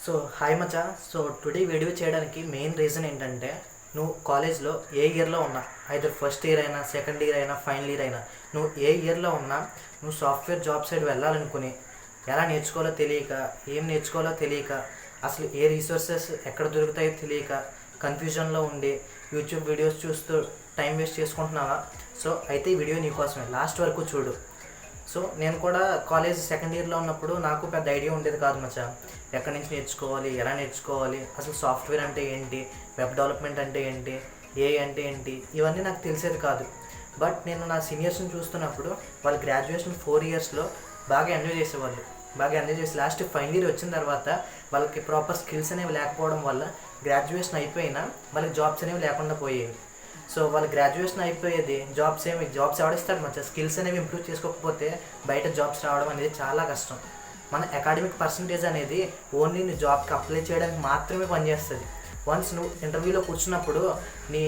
So hi మచా. So today video చేయడానికి main reason ఏంటంటే, నువ్వు కాలేజ్లో ఏ ఇయర్లో ఉన్నా, ఐదర్ ఫస్ట్ ఇయర్ అయినా, సెకండ్ ఇయర్ అయినా, ఫైనల్ ఇయర్ అయినా, నువ్వు ఏ ఇయర్లో ఉన్నా నువ్వు సాఫ్ట్వేర్ జాబ్ సైడ్ వెళ్ళాలనుకుని ఎలా నేర్చుకోవాలో తెలియక, ఏం నేర్చుకోవాలో తెలియక, అసలు ఏ రీసోర్సెస్ ఎక్కడ దొరుకుతాయో తెలియక కన్ఫ్యూజన్లో ఉండి యూట్యూబ్ వీడియోస్ చూస్తూ టైం వేస్ట్ చేసుకుంటున్నావా? సో అయితే ఈ వీడియో నీకోసమే, లాస్ట్ వరకు చూడు. సో నేను కూడా కాలేజ్ సెకండ్ ఇయర్లో ఉన్నప్పుడు నాకు పెద్ద ఐడియా ఉండేది కాదు మచ్చా. ఎక్కడి నుంచి నేర్చుకోవాలి, ఎలా నేర్చుకోవాలి, అసలు సాఫ్ట్వేర్ అంటే ఏంటి, వెబ్ డెవలప్మెంట్ అంటే ఏంటి, ఏఐ అంటే ఏంటి, ఇవన్నీ నాకు తెలిసేది కాదు. బట్ నేను నా సీనియర్స్ని చూస్తున్నప్పుడు వాళ్ళు గ్రాడ్యుయేషన్ 4 ఇయర్స్లో బాగా ఎంజాయ్ చేసేవాళ్ళు. బాగా ఎంజాయ్ చేసి లాస్ట్ ఫైనల్ ఇయర్ వచ్చిన తర్వాత వాళ్ళకి ప్రాపర్ స్కిల్స్ అనేవి లేకపోవడం వల్ల గ్రాడ్యుయేషన్ అయిపోయినా వాళ్ళకి జాబ్స్ అనేవి లేకుండా పోయేవి. సో వాళ్ళ గ్రాడ్యుయేషన్ అయిపోయేది, జాబ్స్ ఎవడిస్తాడు మంచిగా. స్కిల్స్ అనేవి ఇంప్రూవ్ చేసుకోకపోతే బయట జాబ్స్ రావడం అనేది చాలా కష్టం. మన అకాడమిక్ పర్సంటేజ్ అనేది ఓన్లీ నీ జాబ్కి అప్లై చేయడానికి మాత్రమే పనిచేస్తుంది. వన్స్ నువ్వు ఇంటర్వ్యూలో కూర్చున్నప్పుడు నీ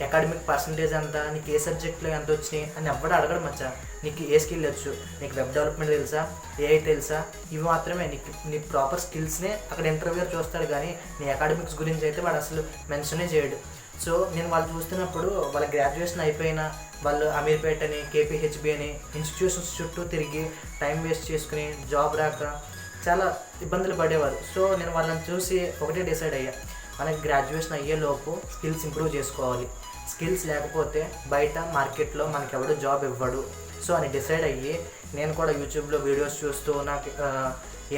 అకాడమిక్ పర్సంటేజ్ ఎంత, నీకు ఏ సబ్జెక్ట్లో ఎంత వచ్చినాయి అని ఎవ్వడూ అడగడం మచ్చా. నీకు ఏ స్కిల్ వచ్చు, నీకు వెబ్ డెవలప్మెంట్ తెలుసా, ఏఐ తెలుసా, ఇవి మాత్రమే నీ ప్రాపర్ స్కిల్స్నే అక్కడ ఇంటర్వ్యూర్ చూస్తాడు. కానీ నీ అకాడమిక్స్ గురించి అయితే వాడు అసలు మెన్షనే చేయడు. సో నేను వాళ్ళు చూస్తున్నప్పుడు వాళ్ళ గ్రాడ్యుయేషన్ అయిపోయినా వాళ్ళు అమీర్పేట్ అని, కేపీహెచ్బి అని ఇన్స్టిట్యూషన్స్ చుట్టూ తిరిగి టైం వేస్ట్ చేసుకుని జాబ్ రాక చాలా ఇబ్బందులు పడేవారు. సో నేను వాళ్ళని చూసి ఒకటే డిసైడ్ అయ్యా, మనకి గ్రాడ్యుయేషన్ అయ్యేలోపు స్కిల్స్ ఇంప్రూవ్ చేసుకోవాలి. స్కిల్స్ లేకపోతే బయట మార్కెట్లో మనకి ఎవడో జాబ్ ఇవ్వడు. సో అని డిసైడ్ అయ్యి నేను కూడా యూట్యూబ్లో వీడియోస్ చూస్తూ నాకు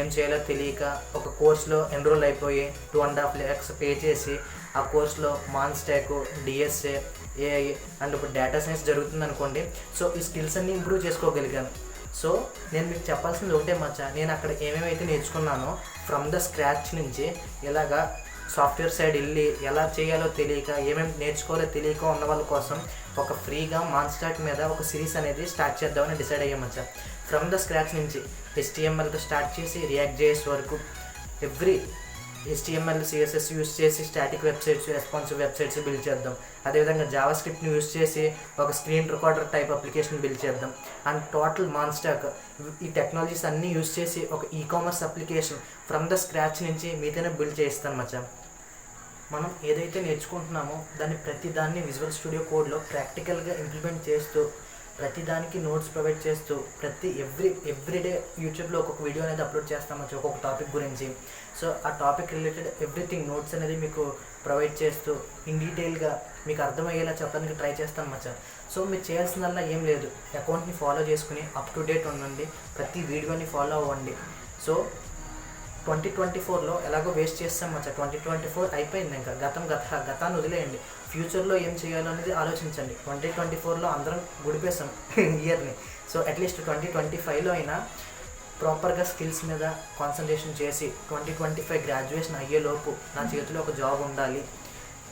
ఏం చేయాలో తెలియక ఒక కోర్స్లో ఎన్రోల్ అయిపోయి 2.5 lakhs పే చేసి ఆ కోర్స్లో మాన్స్టాక్, డిఎస్ఏ, ఏఐ అండ్ ఇప్పుడు డేటా సైన్స్ జరుగుతుంది అనుకోండి. సో ఈ స్కిల్స్ అన్నీ ఇంప్రూవ్ చేసుకోగలిగాను. సో నేను మీకు చెప్పాల్సింది ఒకటే మచ్చా, నేను అక్కడ ఏమేమైతే నేర్చుకున్నానో ఫ్రమ్ ద స్క్రాచ్ నుంచి ఇలాగా సాఫ్ట్వేర్ సైడ్ వెళ్ళి ఎలా చేయాలో తెలియక, ఏమేమి నేర్చుకోవాలో తెలియక ఉన్న వాళ్ళ కోసం ఒక ఫ్రీగా మాన్స్టాక్ మీద ఒక సిరీస్ అనేది స్టార్ట్ చేద్దామని డిసైడ్ అయ్యామచ్చా. ఫ్రమ్ ద స్క్రాచ్ నుంచి HTMLతో స్టార్ట్ చేసి రియాక్ట్ జేఎస్ వరకు ఎవ్రీ HTML, CSS యూస్ చేసి static websites, responsive websites build చేద్దాం. అదేవిధంగా జావా స్క్రిప్ట్ని యూస్ చేసి ఒక screen recorder type application build చేద్దాం. అండ్ టోటల్ మాన్స్టాక్ ఈ టెక్నాలజీస్ అన్నీ యూస్ చేసి ఒక ecommerce application from the scratch నుంచి మీతోనే బిల్డ్ చేయిస్తాను మచ్చా. మనం ఏదైతే నేర్చుకుంటున్నామో ప్రతిదాన్ని విజువల్ స్టూడియో కోడ్లో ప్రాక్టికల్గా ఇంప్లిమెంట్ చేస్తూ, ప్రతిదానికి నోట్స్ ప్రొవైడ్ చేస్తూ, ఎవ్రీడే యూట్యూబ్లో ఒక్కొక్క వీడియో అనేది అప్లోడ్ చేస్తాం మచ్చా ఒక్కొక్క టాపిక్ గురించి. సో ఆ టాపిక్ రిలేటెడ్ ఎవ్రీథింగ్ నోట్స్ అనేది మీకు ప్రొవైడ్ చేస్తూ ఇన్ డీటెయిల్గా మీకు అర్థమయ్యేలా చెప్పడానికి ట్రై చేస్తాను మచ్చా. సో మీరు చేయాల్సిందల్లా ఏం లేదు, అకౌంట్ని ఫాలో చేసుకుని అప్ టు డేట్ ఉండండి, ప్రతి వీడియోని ఫాలో అవ్వండి. సో 2024లో ఎలాగో వేస్ట్ చేస్తాం మచ్చా. 2024 అయిపోయింది, ఇంకా గతాన్ని వదిలేయండి. ఫ్యూచర్లో ఏం చేయాలో అనేది ఆలోచించండి. 2024లో అందరం గుడిపేసాం ఇయర్ని. సో అట్లీస్ట్ 2025లో అయినా ప్రాపర్గా స్కిల్స్ మీద కాన్సన్ట్రేషన్ చేసి 2025 గ్రాడ్యుయేషన్ అయ్యేలోపు నా చేతిలో ఒక జాబ్ ఉండాలి,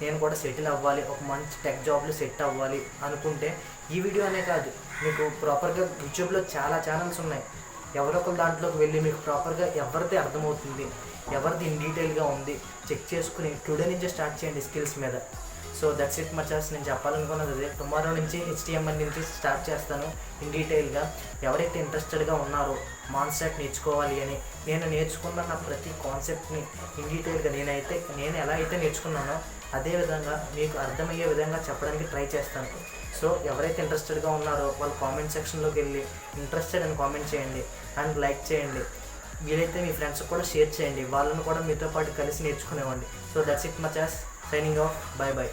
నేను కూడా సెటిల్ అవ్వాలి, ఒక మంచి టెక్ జాబ్లో సెట్ అవ్వాలి అనుకుంటే ఈ వీడియో అనే కాదు, మీకు ప్రాపర్గా యూట్యూబ్లో చాలా ఛానల్స్ ఉన్నాయి. ఎవరొకరు దాంట్లోకి వెళ్ళి మీకు ప్రాపర్గా ఎవరిది అర్థమవుతుంది, ఎవరిది ఇన్ డీటెయిల్గా ఉంది చెక్ చేసుకుని టుడే నుంచే స్టార్ట్ చేయండి స్కిల్స్ మీద. సో దట్స్ ఇట్ మచాస్. నేను చెప్పాలనుకున్నది అదే. టుమారో నుంచి HTML నుంచి స్టార్ట్ చేస్తాను ఇన్ డీటెయిల్గా. ఎవరైతే ఇంట్రెస్టెడ్గా ఉన్నారో మాన్స్టాక్ నేర్చుకోవాలి అని, నేను నేర్చుకున్న నా ప్రతి కాన్సెప్ట్ని ఇన్ డీటెయిల్గా నేను ఎలా అయితే నేర్చుకున్నానో అదేవిధంగా మీకు అర్థమయ్యే విధంగా చెప్పడానికి ట్రై చేస్తాను. సో ఎవరైతే ఇంట్రెస్టెడ్గా ఉన్నారో వాళ్ళు కామెంట్ సెక్షన్లోకి వెళ్ళి ఇంట్రెస్టెడ్ అని కామెంట్ చేయండి అండ్ లైక్ చేయండి. వీలైతే మీ ఫ్రెండ్స్కి కూడా షేర్ చేయండి, వాళ్ళను కూడా మీతో పాటు కలిసి నేర్చుకునేవ్వండి. సో దట్స్ ఇట్ మచాస్. Signing off. Bye by.